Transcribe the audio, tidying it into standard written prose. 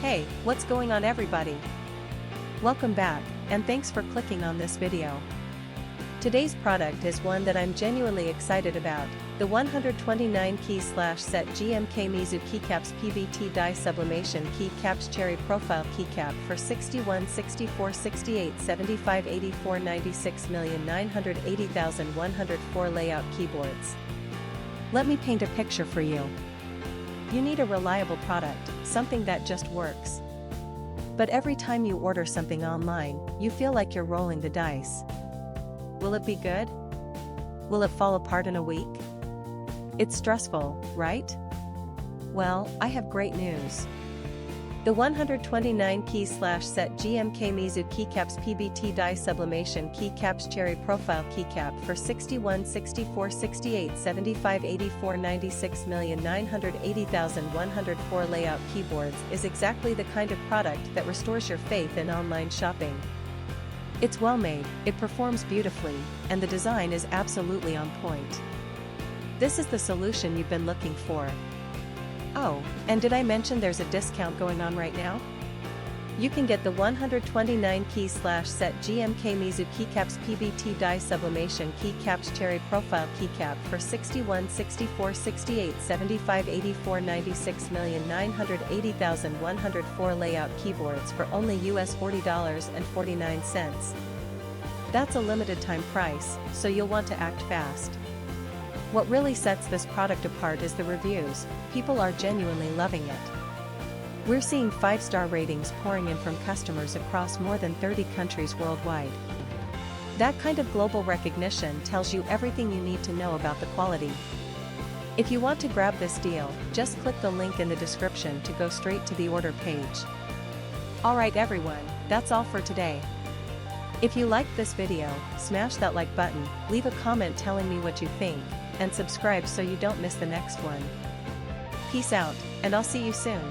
Hey, what's going on everybody? Welcome back, and thanks for clicking on this video. Today's product is one that I'm genuinely excited about, the 129 key/set GMK Mizu Keycaps PBT Die Sublimation Keycaps Cherry Profile Keycap for 61 64 68 75 84 96,980,104 layout keyboards. Let me paint a picture for you. You need a reliable product, something that just works. But every time you order something online, you feel like you're rolling the dice. Will it be good? Will it fall apart in a week? It's stressful, right? Well, I have great news. The 129 key/set GMK Mizu Keycaps PBT Die Sublimation Keycaps Cherry Profile Keycap for 61 64 68 75 84 96,980,104 layout keyboards is exactly the kind of product that restores your faith in online shopping. It's well made, it performs beautifully, and the design is absolutely on point. This is the solution you've been looking for. Oh, and did I mention there's a discount going on right now? You can get the 129 key/set GMK Mizu Keycaps PBT Die Sublimation Keycaps Cherry Profile Keycap for 61 64 68 75 84 96,980,104 layout keyboards for only US $40.49. That's a limited time price, so you'll want to act fast. What really sets this product apart is the reviews. People are genuinely loving it. We're seeing 5-star ratings pouring in from customers across more than 30 countries worldwide. That kind of global recognition tells you everything you need to know about the quality. If you want to grab this deal, just click the link in the description to go straight to the order page. Alright everyone, that's all for today. If you liked this video, smash that like button, leave a comment telling me what you think, and subscribe so you don't miss the next one. Peace out, and I'll see you soon.